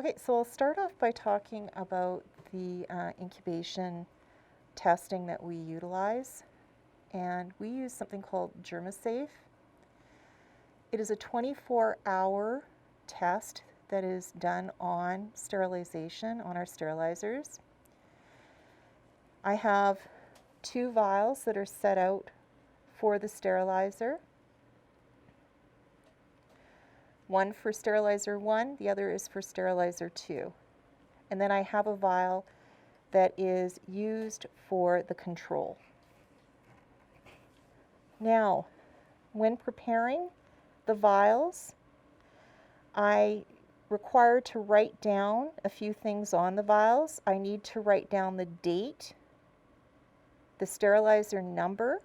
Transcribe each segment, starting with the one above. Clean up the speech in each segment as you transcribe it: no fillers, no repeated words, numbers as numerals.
Okay, so I'll start off by talking about the incubation testing that we utilize. And we use something called GermaSafe. It is a 24-hour test that is done on sterilization, on our sterilizers. I have 2 vials that are set out for the sterilizer. One for sterilizer 1, the other is for sterilizer 2. And then I have a vial that is used for the control. Now, when preparing the vials, I require to write down a few things on the vials. I need to write down the date, the sterilizer number,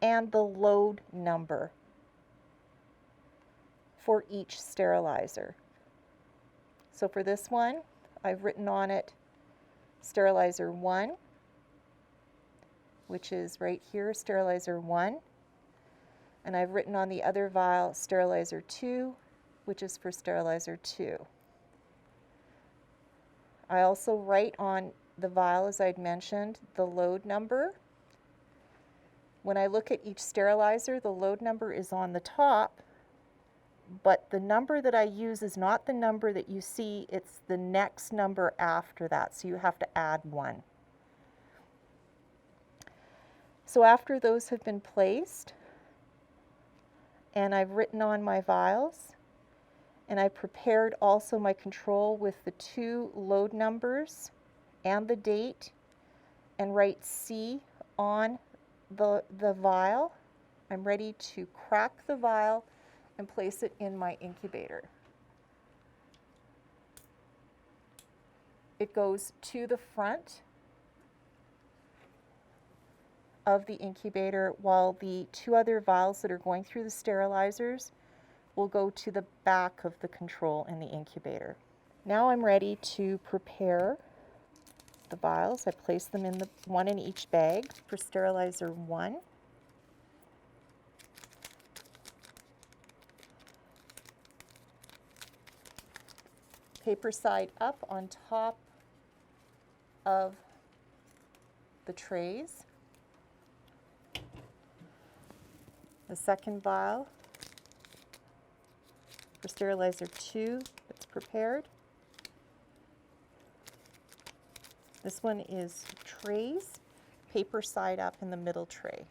and the load number for each sterilizer. So for this one, I've written on it sterilizer 1, which is right here, sterilizer 1. And I've written on the other vial sterilizer 2, which is for sterilizer 2. I also write on the vial, as I'd mentioned, the load number. When I look at each sterilizer, the load number is on the top, but the number that I use is not the number that you see, it's the next number after that, so you have to add 1. So after those have been placed, and I've written on my vials, and I prepared also my control with the 2 load numbers and the date, and write C on the vial, I'm ready to crack the vial and place it in my incubator. It goes to the front of the incubator, while the 2 other vials that are going through the sterilizers will go to the back of the control in the incubator. Now I'm ready to prepare the vials. I place them in one in each bag for sterilizer 1. Paper side up on top of the trays. The second vial for sterilizer 2 that's prepared. This one is trays, paper side up in the middle tray.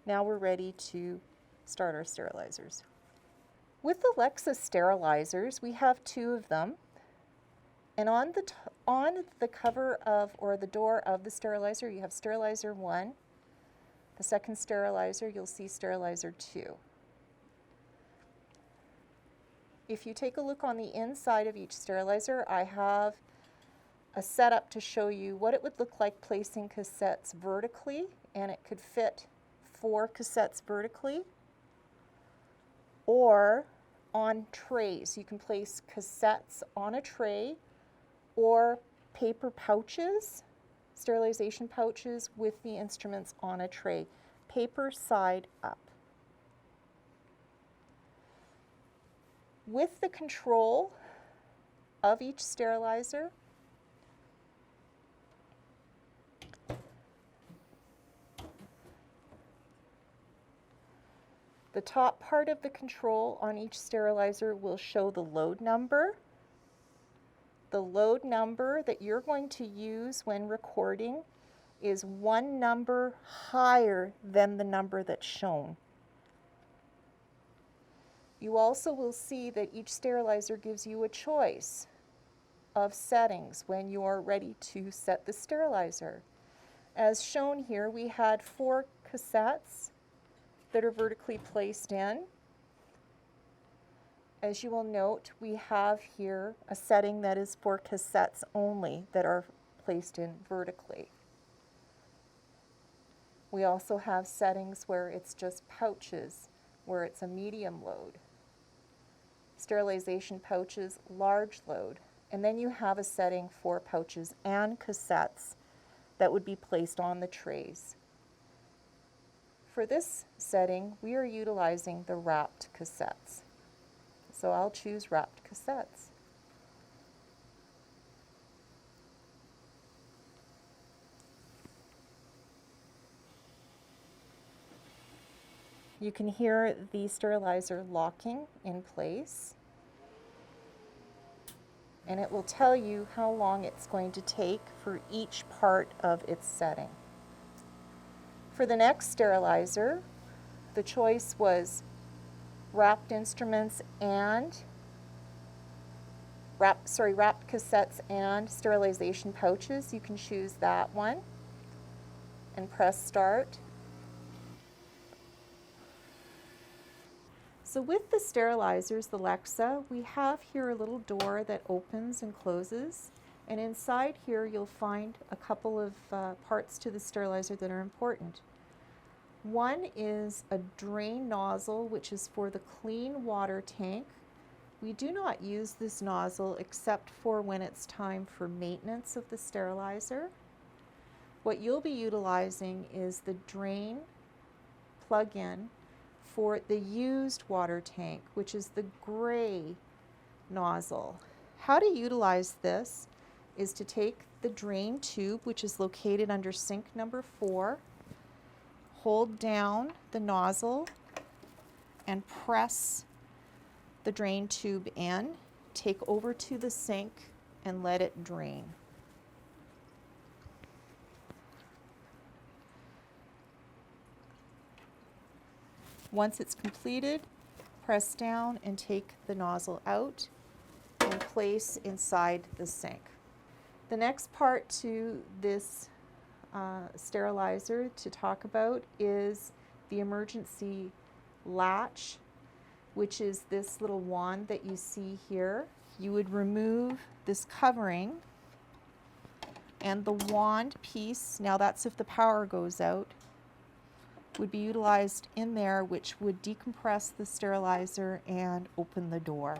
Now we're ready to start our sterilizers. With the Lexa sterilizers, we have 2 of them, and on the cover of, or the door of the sterilizer, you have sterilizer 1. The second sterilizer, you'll see sterilizer 2. If you take a look on the inside of each sterilizer, I have a setup to show you what it would look like placing cassettes vertically, and it could fit 4 cassettes vertically, or on trays. You can place cassettes on a tray, or paper pouches, sterilization pouches with the instruments on a tray, paper side up. With the control of each sterilizer, the top part of the control on each sterilizer will show the load number. The load number that you're going to use when recording is 1 number higher than the number that's shown. You also will see that each sterilizer gives you a choice of settings when you're ready to set the sterilizer. As shown here, we had 4 cassettes that are vertically placed in. As you will note, we have here a setting that is for cassettes only that are placed in vertically. We also have settings where it's just pouches, where it's a medium load. Sterilization pouches, large load. And then you have a setting for pouches and cassettes that would be placed on the trays. For this setting, we are utilizing the wrapped cassettes. So I'll choose wrapped cassettes. You can hear the sterilizer locking in place, and it will tell you how long it's going to take for each part of its setting. For the next sterilizer, the choice was wrapped instruments and wrapped cassettes and sterilization pouches. You can choose that one and press start. So with the sterilizers, the Lexa, we have here a little door that opens and closes, and inside here you'll find a couple of parts to the sterilizer that are important. One is a drain nozzle, which is for the clean water tank. We do not use this nozzle except for when it's time for maintenance of the sterilizer. What you'll be utilizing is the drain plug-in for the used water tank, which is the gray nozzle. How to utilize this is to take the drain tube, which is located under sink number 4, hold down the nozzle and press the drain tube in, take over to the sink and let it drain. Once it's completed, press down and take the nozzle out and place inside the sink. The next part to this sterilizer to talk about is the emergency latch, which is this little wand that you see here. You would remove this covering and the wand piece, now that's if the power goes out, would be utilized in there, which would decompress the sterilizer and open the door.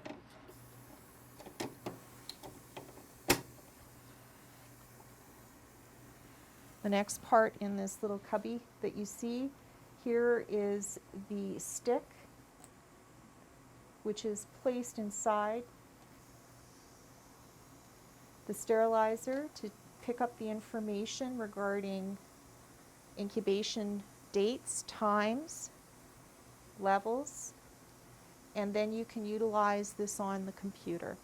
The next part in this little cubby that you see here is the stick, which is placed inside the sterilizer to pick up the information regarding incubation dates, times, levels, and then you can utilize this on the computer.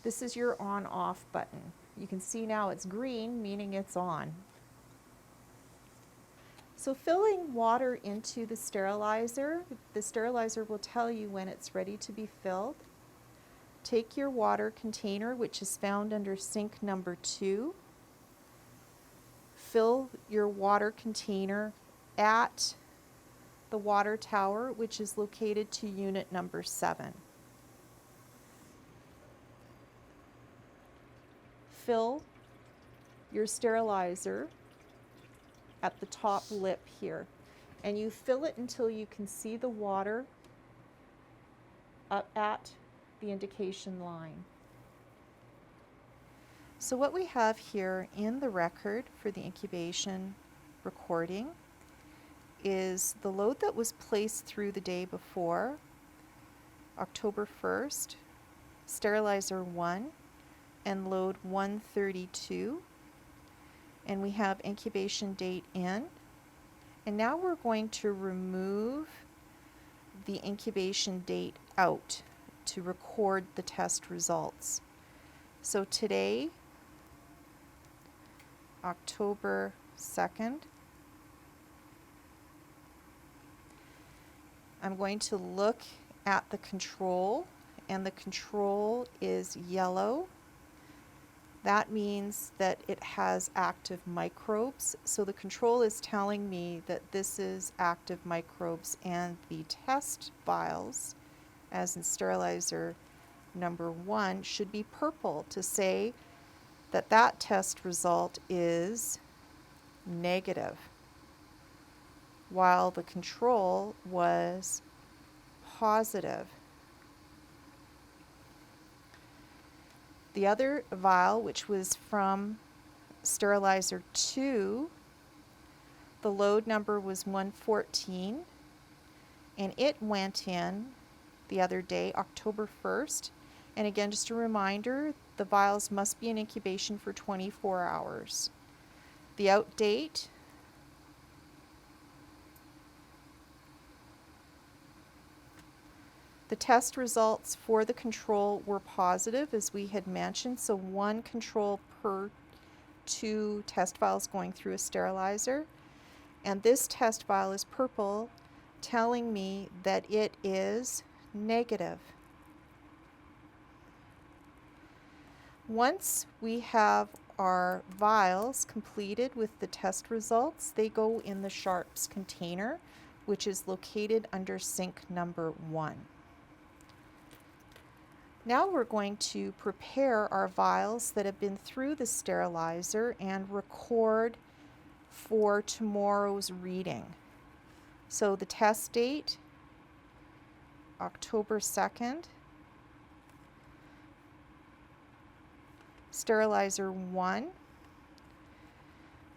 This is your on-off button. You can see now it's green, meaning it's on. So filling water into the sterilizer will tell you when it's ready to be filled. Take your water container, which is found under sink number 2. Fill your water container at the water tower, which is located to unit number 7. Fill your sterilizer at the top lip here, and you fill it until you can see the water up at the indication line. So what we have here in the record for the incubation recording is the load that was placed through the day before, October 1st, sterilizer 1, and load 132. And we have incubation date in. And now we're going to remove the incubation date out to record the test results. So today, October 2nd, I'm going to look at the control, and the control is yellow. That means that it has active microbes. So the control is telling me that this is active microbes, and the test vials, as in sterilizer number 1, should be purple to say that that test result is negative, while the control was positive. The other vial, which was from sterilizer 2, the load number was 114, and it went in the other day, October 1st. And again, just a reminder, the vials must be in incubation for 24 hours. The out date, the test results for the control were positive, as we had mentioned, so 1 control per 2 test vials going through a sterilizer. And this test vial is purple, telling me that it is negative. Once we have our vials completed with the test results, they go in the Sharps container, which is located under sink number 1. Now we're going to prepare our vials that have been through the sterilizer and record for tomorrow's reading. So the test date, October 2nd. Sterilizer 1.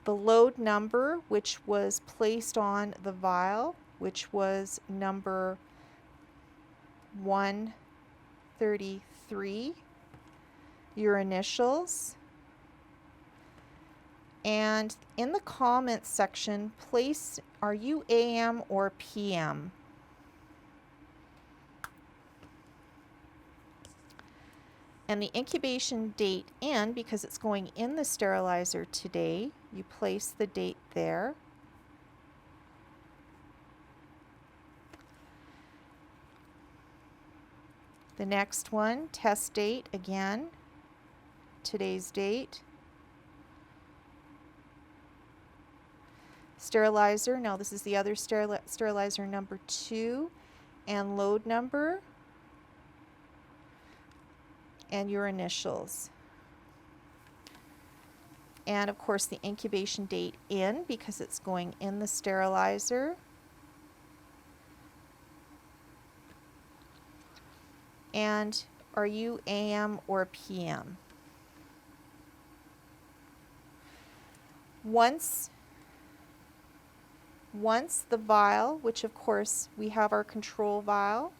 The load number, which was placed on the vial, which was number 133. Your initials. And in the comments section, place, are you AM or PM? And the incubation date in, because it's going in the sterilizer today, you place the date there. The next one, test date, again, today's date. Sterilizer, now this is the other sterilizer number 2, and load number, and your initials. And of course the incubation date in, because it's going in the sterilizer. And are you AM or PM? Once the vial, which of course we have our control vial,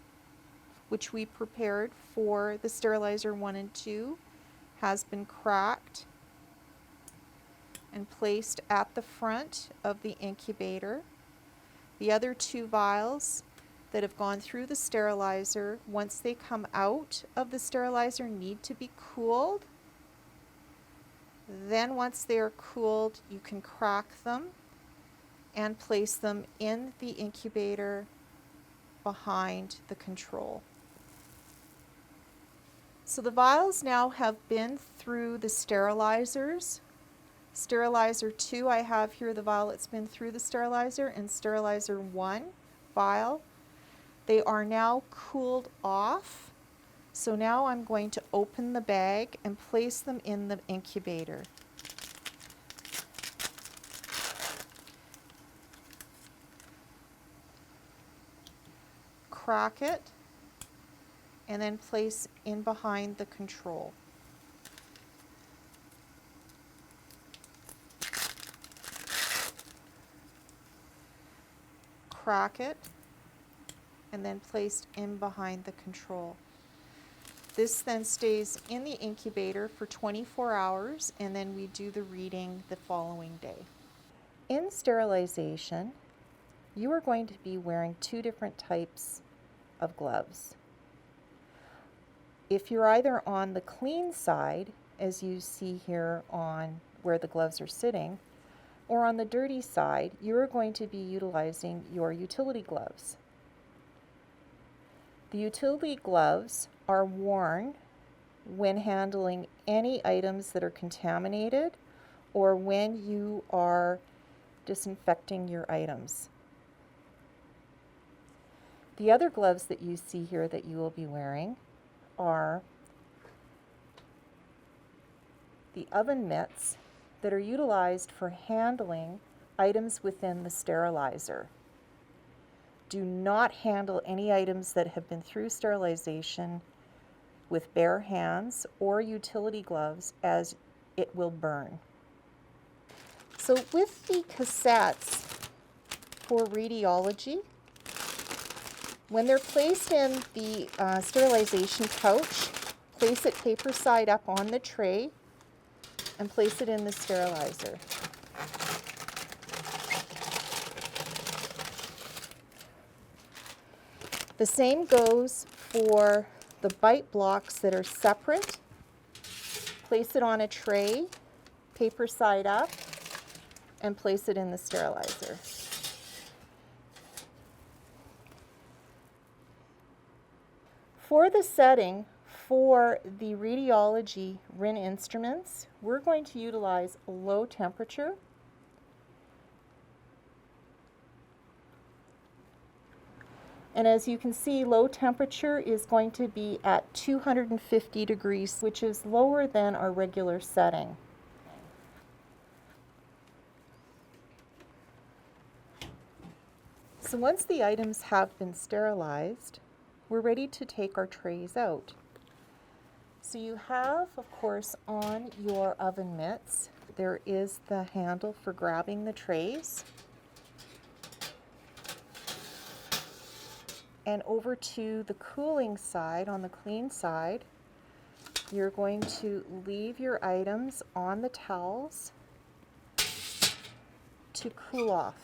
which we prepared for the sterilizer 1 and 2, has been cracked and placed at the front of the incubator. The other 2 vials that have gone through the sterilizer, once they come out of the sterilizer, need to be cooled. Then once they are cooled, you can crack them and place them in the incubator behind the control. So the vials now have been through the sterilizers. Sterilizer 2, I have here the vial that's been through the sterilizer, and sterilizer 1 vial. They are now cooled off. So now I'm going to open the bag and place them in the incubator. Crack it, and then place in behind the control. Crack it, and then placed in behind the control. This then stays in the incubator for 24 hours, and then we do the reading the following day. In sterilization, you are going to be wearing 2 different types of gloves. If you're either on the clean side, as you see here on where the gloves are sitting, or on the dirty side, you are going to be utilizing your utility gloves. The utility gloves are worn when handling any items that are contaminated or when you are disinfecting your items. The other gloves that you see here that you will be wearing are the oven mitts that are utilized for handling items within the sterilizer. Do not handle any items that have been through sterilization with bare hands or utility gloves, as it will burn. So with the cassettes for radiology, When they're placed in the sterilization pouch, place it paper side up on the tray and place it in the sterilizer. The same goes for the bite blocks that are separate. Place it on a tray, paper side up, and place it in the sterilizer. For the setting for the radiology RIN instruments, we're going to utilize low temperature. And as you can see, low temperature is going to be at 250 degrees, which is lower than our regular setting. So once the items have been sterilized, we're ready to take our trays out. So you have, of course, on your oven mitts, there is the handle for grabbing the trays. And over to the cooling side, on the clean side, you're going to leave your items on the towels to cool off.